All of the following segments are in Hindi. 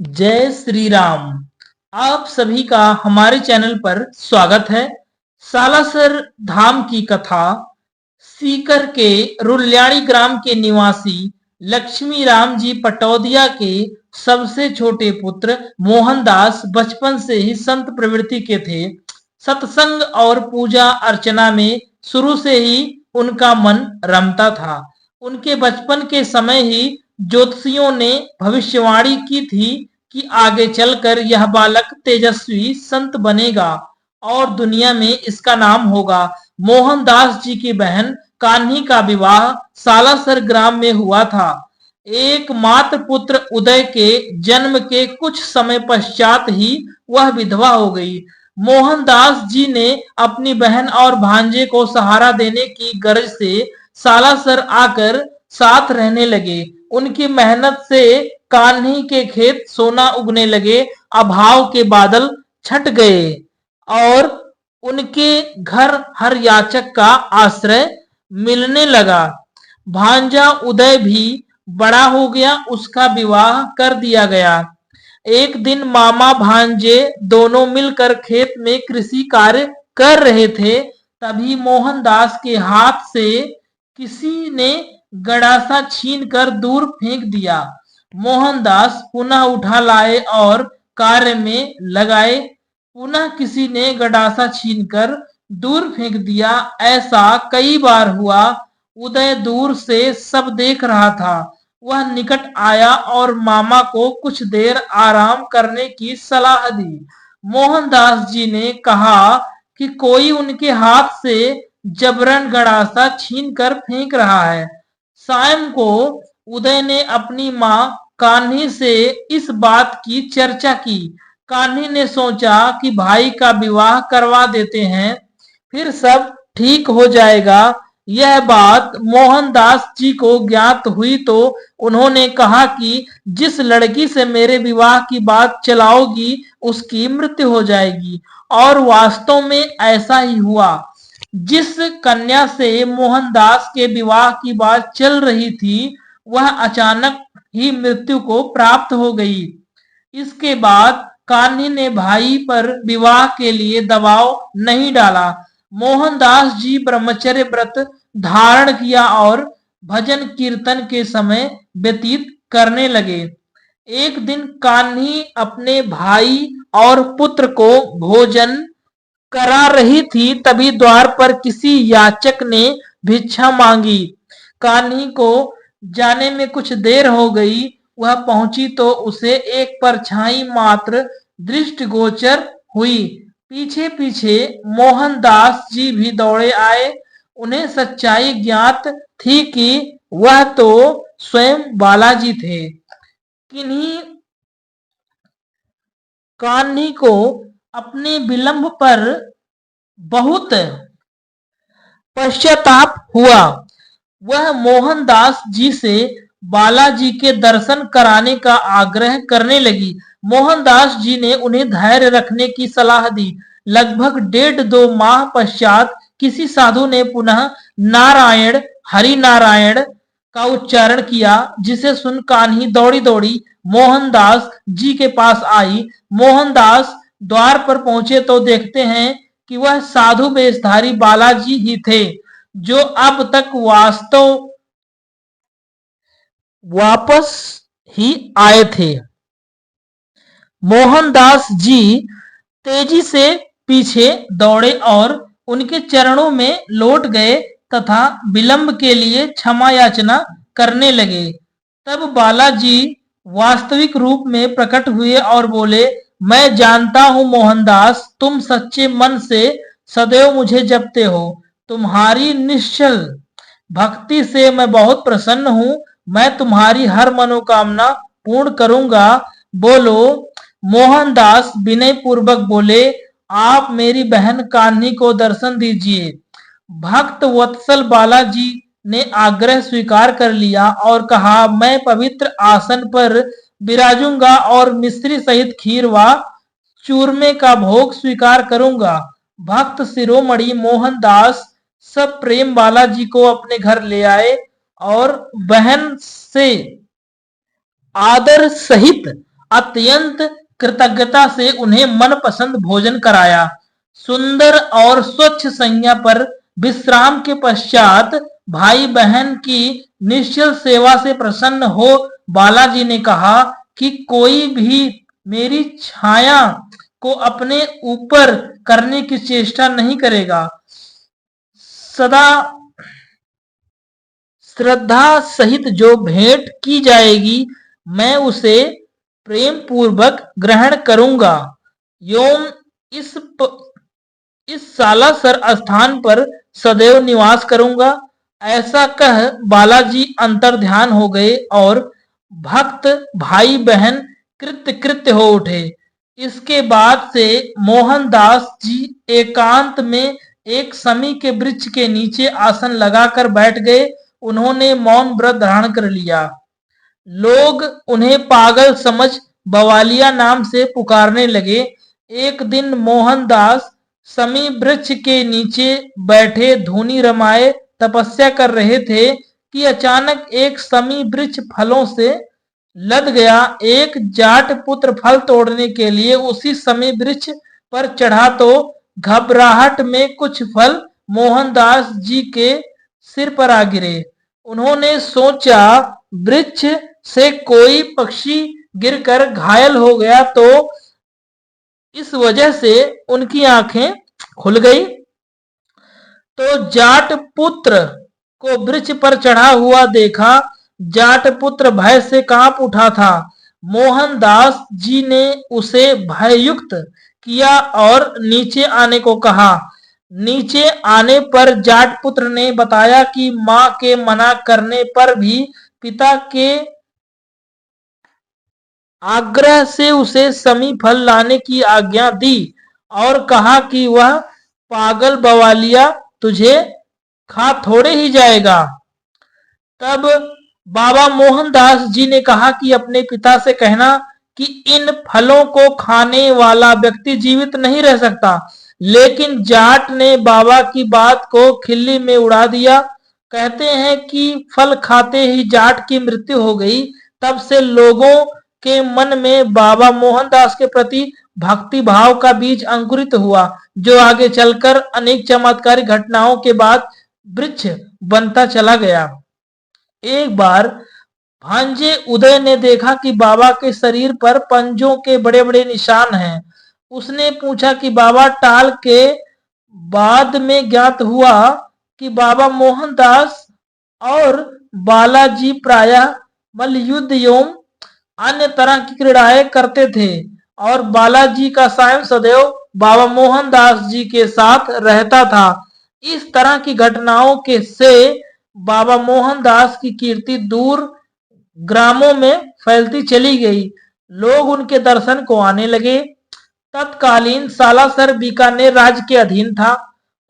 जय श्री राम। आप सभी का हमारे चैनल पर स्वागत है। सालासर धाम की कथा। सीकर के रुल्याणी ग्राम के निवासी लक्ष्मी राम जी पटौदिया के सबसे छोटे पुत्र मोहनदास बचपन से ही संत प्रवृत्ति के थे। सत्संग और पूजा अर्चना में शुरू से ही उनका मन रमता था। उनके बचपन के समय ही ज्योतिषियों ने भविष्यवाणी की थी कि आगे चलकर यह बालक तेजस्वी संत बनेगा और दुनिया में इसका नाम होगा। मोहनदास जी की बहन कान्ही का विवाह सालासर ग्राम में हुआ था। एक मात्र पुत्र उदय के जन्म के कुछ समय पश्चात ही वह विधवा हो गई। मोहनदास जी ने अपनी बहन और भांजे को सहारा देने की गर्ज से सालासर आकर साथ रहने लगे। उनकी मेहनत से कान्ही के खेत सोना उगने लगे, अभाव के बादल छट गए और उनके घर हर याचक का आश्रय मिलने लगा। भांजा उदय भी बड़ा हो गया, उसका विवाह कर दिया गया। एक दिन मामा भांजे दोनों मिलकर खेत में कृषि कार्य कर रहे थे, तभी मोहनदास के हाथ से किसी ने गड़ासा छीन कर दूर फेंक दिया। मोहनदास पुनः उठा लाए और कार्य में लगाए। पुनः किसी ने गड़ासा छीनकर दूर फेंक दिया। ऐसा कई बार हुआ। उदय दूर से सब देख रहा था। वह निकट आया और मामा को कुछ देर आराम करने की सलाह दी। मोहनदास जी ने कहा कि कोई उनके हाथ से जबरन गड़ासा छीन कर फेंक रहा है। शाम को उदय ने अपनी माँ कान्ही से इस बात की चर्चा की। कान्ही ने सोचा कि भाई का विवाह करवा देते हैं, फिर सब ठीक हो जाएगा। यह बात मोहनदास जी को ज्ञात हुई तो उन्होंने कहा कि जिस लड़की से मेरे विवाह की बात चलाओगी उसकी मृत्यु हो जाएगी। और वास्तव में ऐसा ही हुआ। जिस कन्या से मोहनदास के विवाह की बात चल रही थी वह अचानक ही मृत्यु को प्राप्त हो गई। इसके बाद कान्ही ने भाई पर विवाह के लिए दबाव नहीं डाला। मोहनदास जी ब्रह्मचर्य व्रत धारण किया और भजन कीर्तन के समय व्यतीत करने लगे। एक दिन कान्ही अपने भाई और पुत्र को भोजन करा रही थी, तभी द्वार पर किसी याचक ने भिक्षा मांगी। कान्ही को जाने में कुछ देर हो गई। वह पहुंची तो उसे एक परछाई मात्र दृष्टिगोचर हुई। पीछे पीछे मोहनदास जी भी दौड़े आए। उन्हें सच्चाई ज्ञात थी कि वह तो स्वयं बालाजी थे। किन्हीं कान्ही को अपने विलंब पर बहुत पश्चाताप हुआ। वह मोहनदास जी से बालाजी के दर्शन कराने का आग्रह करने लगी। मोहनदास जी ने उन्हें धैर्य रखने की सलाह दी। लगभग 1.5-2 माह पश्चात किसी साधु ने पुनः नारायण हरि नारायण का उच्चारण किया, जिसे सुन कान्ही दौड़ी दौड़ी मोहनदास जी के पास आई। मोहनदास द्वार पर पहुंचे तो देखते हैं कि वह साधु वेशधारी बालाजी ही थे, जो अब तक वापस ही आए थे। मोहनदास जी तेजी से पीछे दौड़े और उनके चरणों में लौट गए तथा विलंब के लिए क्षमा याचना करने लगे। तब बालाजी वास्तविक रूप में प्रकट हुए और बोले, मैं जानता हूं मोहनदास, तुम सच्चे मन से सदैव मुझे जपते हो। तुम्हारी निश्चल भक्ति से मैं बहुत प्रसन्न हूं। मैं तुम्हारी हर मनोकामना पूर्ण करूंगा। बोलो। मोहनदास विनय पूर्वक बोले, आप मेरी बहन कान्ही को दर्शन दीजिए। भक्त वत्सल बालाजी ने आग्रह स्वीकार कर लिया और कहा, मैं पवित्र आसन पर विराजूंगा और मिश्री सहित खीर व चूरमे का भोग स्वीकार करूंगा। भक्त शिरोमणि मोहनदास सब प्रेम बालाजी को अपने घर ले आए और बहन से आदर सहित अत्यंत कृतज्ञता से उन्हें मनपसंद भोजन कराया। सुंदर और स्वच्छ शैया पर विश्राम के पश्चात भाई बहन की निश्चल सेवा से प्रसन्न हो बालाजी ने कहा कि कोई भी मेरी छाया को अपने ऊपर करने की चेष्टा नहीं करेगा। सदा श्रद्धा सहित जो भेंट की जाएगी मैं उसे प्रेम पूर्वक ग्रहण करूंगा एवं इस सालासर स्थान पर सदैव निवास करूंगा। ऐसा कह बालाजी अंतर्ध्यान हो गए और भक्त भाई बहन कृत्य कृत्य हो उठे। इसके बाद से मोहनदास जी एकांत में एक समी के वृक्ष के नीचे आसन लगाकर बैठ गए। उन्होंने मौन व्रत धारण कर लिया। लोग उन्हें पागल समझ बवालिया नाम से पुकारने लगे। एक दिन मोहनदास समी वृक्ष के नीचे बैठे धूनी रमाए तपस्या कर रहे थे कि अचानक एक समी वृक्ष फलों से लद गया। एक जाट पुत्र फल तोड़ने के लिए उसी समी वृक्ष पर चढ़ा तो घबराहट में कुछ फल मोहनदास जी के सिर पर आ गिरे। उन्होंने सोचा वृक्ष से कोई पक्षी गिरकर घायल हो गया तो इस वजह से उनकी आंखें खुल गई। तो जाट पुत्र को वृक्ष पर चढ़ा हुआ देखा। जाट पुत्र भय से कांप उठा था। मोहनदास जी ने उसे भययुक्त किया और नीचे आने को कहा। नीचे आने पर जाट पुत्र ने बताया कि मां के मना करने पर भी पिता के आग्रह से उसे समी फल लाने की आज्ञा दी और कहा कि वह पागल बवालिया तुझे खा थोड़े ही जाएगा। तब बाबा मोहनदास जी ने कहा कि अपने पिता से कहना कि इन फलों को खाने वाला व्यक्ति जीवित नहीं रह सकता। लेकिन जाट ने बाबा की बात को खिल्ली में उड़ा दिया। कहते हैं कि फल खाते ही जाट की मृत्यु हो गई। तब से लोगों के मन में बाबा मोहनदास के प्रति भक्ति भाव का बीज अंकुरित हुआ, जो आगे चलकर अनेक चमत्कारी घटनाओं के बाद वृक्ष बनता चला गया। एक बार भांजे उदय ने देखा कि बाबा के शरीर पर पंजों के बड़े बड़े निशान हैं। उसने पूछा कि बाबा टाल के बाद में ज्ञात हुआ कि बाबा मोहनदास और बालाजी प्रायः मल्लयुद्ध एवं अन्य तरह की क्रीड़ाएं करते थे और बालाजी का सायं सदैव बाबा मोहनदास जी के साथ रहता था। इस तरह की घटनाओं के से बाबा मोहनदास की कीर्ति दूर ग्रामों में फैलती चली गई। लोग उनके दर्शन को आने लगे। तत्कालीन सालासर बीकानेर राज्य के अधीन था।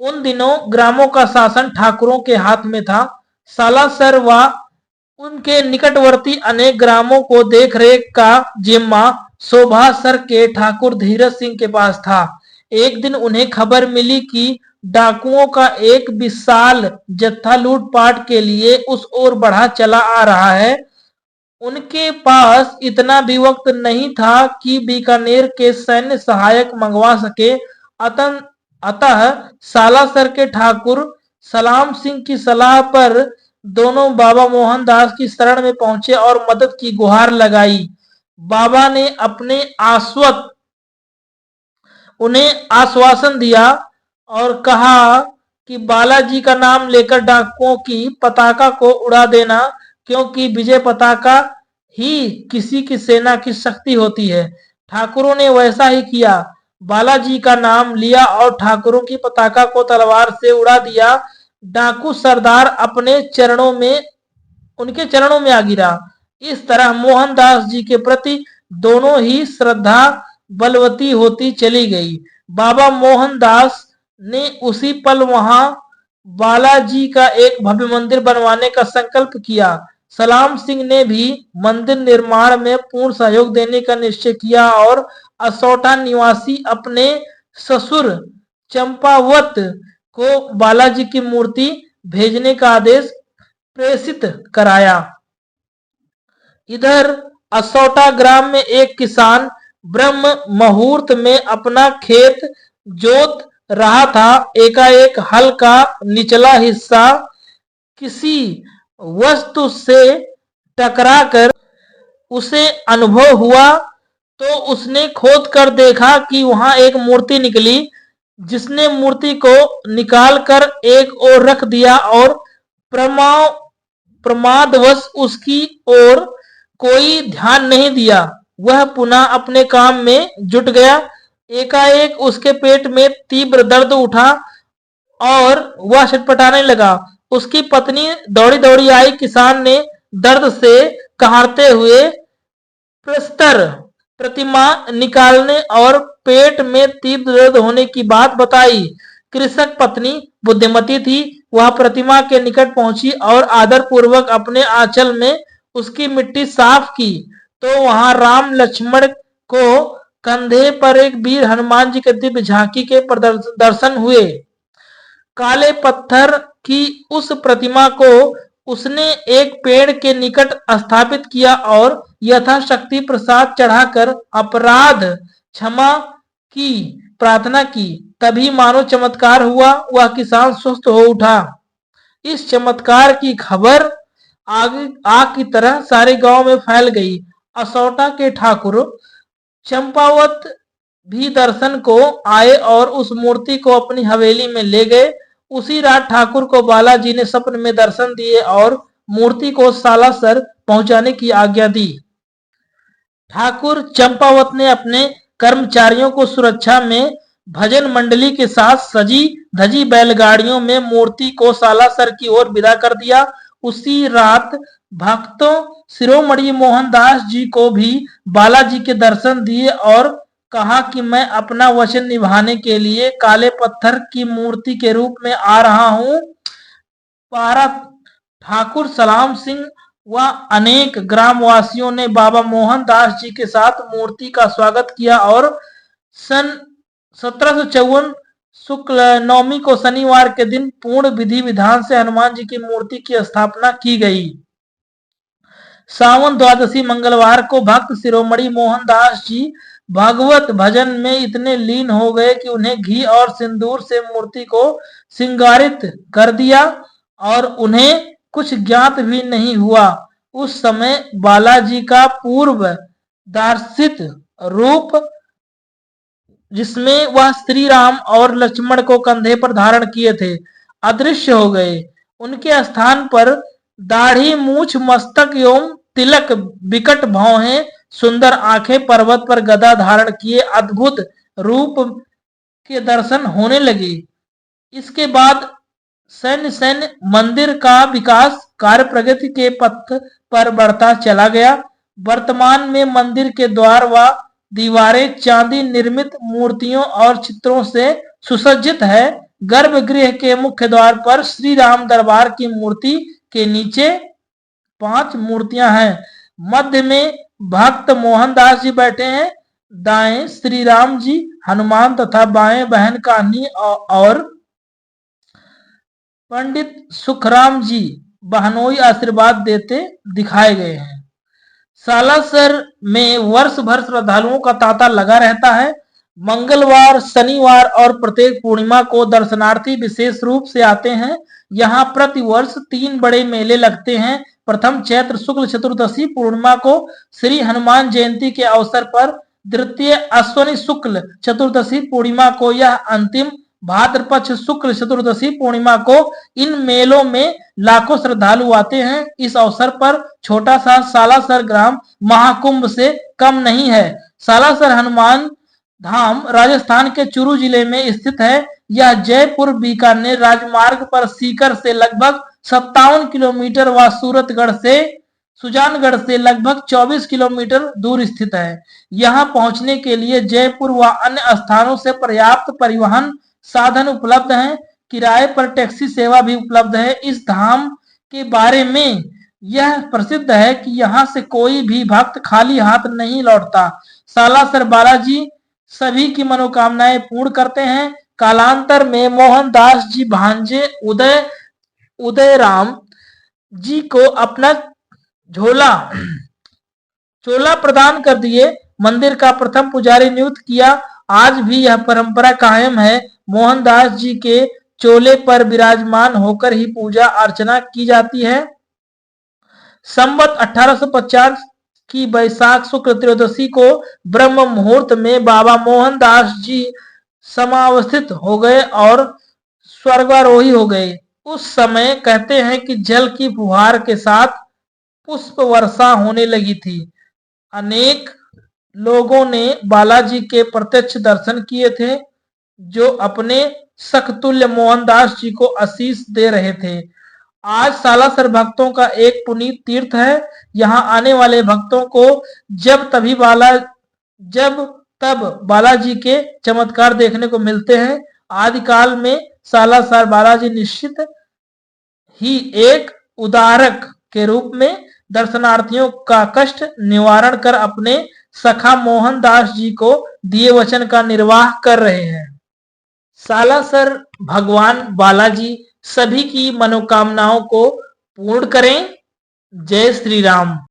उन दिनों ग्रामों का शासन ठाकुरों के हाथ में था। सालासर व उनके निकटवर्ती अनेक ग्रामों को देखरेख का जिम्मा शोभासर के ठाकुर धीरज सिंह के पास था। एक दिन उन्हें खबर मिली कि डाकुओं का एक विशाल जत्था लूटपाट के लिए उस ओर बढ़ा चला आ रहा है। उनके पास इतना भी वक्त नहीं था कि बीकानेर के सैन्य सहायक मंगवा सके। अतः सालासर के ठाकुर सलाम सिंह की सलाह पर दोनों बाबा मोहनदास की शरण में पहुंचे और मदद की गुहार लगाई। बाबा ने उन्हें आश्वासन दिया और कहा कि बालाजी का नाम लेकर डाकुओं की पताका को उड़ा देना, क्योंकि विजय पताका ही किसी की सेना की शक्ति होती है। ठाकुरों ने वैसा ही किया। बालाजी का नाम लिया और ठाकुरों की पताका को तलवार से उड़ा दिया। डाकू सरदार उनके चरणों में आ गिरा। इस तरह मोहनदास जी के प्रति दोनों ही श्रद्धा बलवती होती चली गई। बाबा मोहनदास ने उसी पल वहां बालाजी का एक भव्य मंदिर बनवाने का संकल्प किया। सलाम सिंह ने भी मंदिर निर्माण में पूर्ण सहयोग देने का निश्चय किया और असौटा निवासी अपने ससुर चंपावत को बालाजी की मूर्ति भेजने का आदेश प्रेषित कराया। इधर असौटा ग्राम में एक किसान ब्रह्म मुहूर्त में अपना खेत जोत रहा था। एकाएक हल का निचला हिस्सा किसी वस्तु से टकराकर उसे अनुभव हुआ, तो उसने खोद कर देखा कि वहां एक मूर्ति निकली। जिसने मूर्ति को निकालकर एक ओर रख दिया और प्रमादवश उसकी ओर कोई ध्यान नहीं दिया। वह पुनः अपने काम में जुट गया। एकाएक उसके पेट में तीव्र दर्द उठा और वह छटपटाने लगा। उसकी पत्नी दौड़ी दौड़ी आई। किसान ने दर्द से कहारते हुए प्रस्तर प्रतिमा निकालने और पेट में तीव्र दर्द होने की बात बताई। कृषक पत्नी बुद्धिमती थी। वह प्रतिमा के निकट पहुंची और आदर पूर्वक अपने आंचल में उसकी मिट्टी साफ की, तो वहां राम लक्ष्मण को कंधे पर एक वीर हनुमान जी के दिव्य झांकी के दर्शन हुए। काले पत्थर की उस प्रतिमा को उसने एक पेड़ के निकट स्थापित किया और यथाशक्ति प्रसाद चढ़ाकर अपराध क्षमा की प्रार्थना की। तभी मानो चमत्कार हुआ, वह किसान स्वस्थ हो उठा। इस चमत्कार की खबर आग की तरह सारे गांव में फैल गई। असौटा के ठाकुर चंपावत भी दर्शन को आए और उस मूर्ति को अपनी हवेली में ले गए। उसी रात ठाकुर को बालाजी ने स्वप्न में दर्शन दिए और मूर्ति को सालासर पहुंचाने की आज्ञा दी। ठाकुर चंपावत ने अपने कर्मचारियों को सुरक्षा में भजन मंडली के साथ सजी धजी बैलगाड़ियों में मूर्ति को सालासर की ओर विदा कर दिया। उसी रात भक्तों शिरोमणि मोहनदास जी को भी बालाजी के दर्शन दिए और कहा कि मैं अपना वचन निभाने के लिए काले पत्थर की मूर्ति के रूप में आ रहा हूं। पारा ठाकुर सलाम सिंह व अनेक ग्रामवासियों ने बाबा मोहनदास जी के साथ मूर्ति का स्वागत किया और सन 1754 शुक्ल नवमी को शनिवार के दिन पूर्ण विधि विधान से हनुमान जी की मूर्ति की स्थापना की गई। सावन द्वादशी मंगलवार को भक्त शिरोमणि मोहनदास जी भागवत भजन में इतने लीन हो गए कि उन्हें घी और सिंदूर से मूर्ति को श्रृंगारित कर दिया और उन्हें कुछ ज्ञात भी नहीं हुआ। उस समय बालाजी का पूर्व दर्शित रूप, जिसमें वह श्री राम और लक्ष्मण को कंधे पर धारण किए थे, अदृश्य हो गए। उनके स्थान पर दाढ़ी, मूछ, मस्तक एवं तिलक, विकट भौहें, सुंदर आंखें, पर्वत पर गदा धारण किए अद्भुत रूप के दर्शन होने लगे। इसके बाद सैन्य मंदिर का विकास कार्य प्रगति के पथ पर बढ़ता चला गया। वर्तमान में मंदिर के द्वार व दीवारें चांदी निर्मित मूर्तियों और चित्रों से सुसज्जित है। गर्भगृह के मुख्य द्वार पर श्री राम दरबार की मूर्ति के नीचे 5 मूर्तियां हैं। मध्य में भक्त मोहनदास जी बैठे हैं। दाएं श्री राम जी, हनुमान तथा बाएं बहन कान्ही और पंडित सुखराम जी बहनोई आशीर्वाद देते दिखाए गए हैं। सालासर में वर्ष भर श्रद्धालुओं का तांता लगा रहता है। मंगलवार, शनिवार और प्रत्येक पूर्णिमा को दर्शनार्थी विशेष रूप से आते हैं। यहाँ प्रतिवर्ष 3 बड़े मेले लगते हैं। प्रथम चैत्र शुक्ल चतुर्दशी पूर्णिमा को श्री हनुमान जयंती के अवसर पर, द्वितीय अश्विनी शुक्ल चतुर्दशी पूर्णिमा को, यह अंतिम भाद्रपक्ष शुक्ल चतुर्दशी पूर्णिमा को इन मेलों में लाखों श्रद्धालु आते हैं। इस अवसर पर छोटा सा सालासर ग्राम महाकुंभ से कम नहीं है। सालासर हनुमान धाम राजस्थान के चूरू जिले में स्थित है। यह जयपुर बीकानेर राजमार्ग पर सीकर से लगभग 57 किलोमीटर व सूरतगढ़ से सुजानगढ़ से लगभग 24 किलोमीटर दूर स्थित है। यहाँ पहुंचने के लिए जयपुर व अन्य स्थानों से पर्याप्त परिवहन साधन उपलब्ध हैं। किराए पर टैक्सी सेवा भी उपलब्ध है। इस धाम के बारे में यह प्रसिद्ध है कि यहाँ से कोई भी भक्त खाली हाथ नहीं लौटता। सालासर बालाजी सभी की मनोकामनाएं पूर्ण करते हैं। कालांतर में मोहनदास जी भांजे उदय राम जी को अपना झोला चोला प्रदान कर दिए, मंदिर का प्रथम पुजारी नियुक्त किया। आज भी यह परंपरा कायम है। मोहनदास जी के चोले पर विराजमान होकर ही पूजा अर्चना की जाती है। संवत 1850 की बैसाख शुक्ल त्रयोदशी को ब्रह्म मुहूर्त में बाबा मोहनदास जी समावस्थित हो गए और स्वर्गारोही हो गए। उस समय कहते हैं कि जल की फुहार के साथ पुष्प वर्षा होने लगी थी। अनेक लोगों ने बालाजी के प्रत्यक्ष दर्शन किए थे, जो अपने सखतुल्य मोहनदास जी को आशीष दे रहे थे। आज सालासर भक्तों का एक पुनीत तीर्थ है। यहाँ आने वाले भक्तों को जब तब बालाजी के चमत्कार देखने को मिलते हैं। आदिकाल में सालासर बालाजी निश्चित ही एक उदारक के रूप में दर्शनार्थियों का कष्ट निवारण कर अपने सखा मोहनदास जी को दिए वचन का निर्वाह कर रहे हैं। सालासर भगवान बालाजी सभी की मनोकामनाओं को पूर्ण करें। जय श्री राम।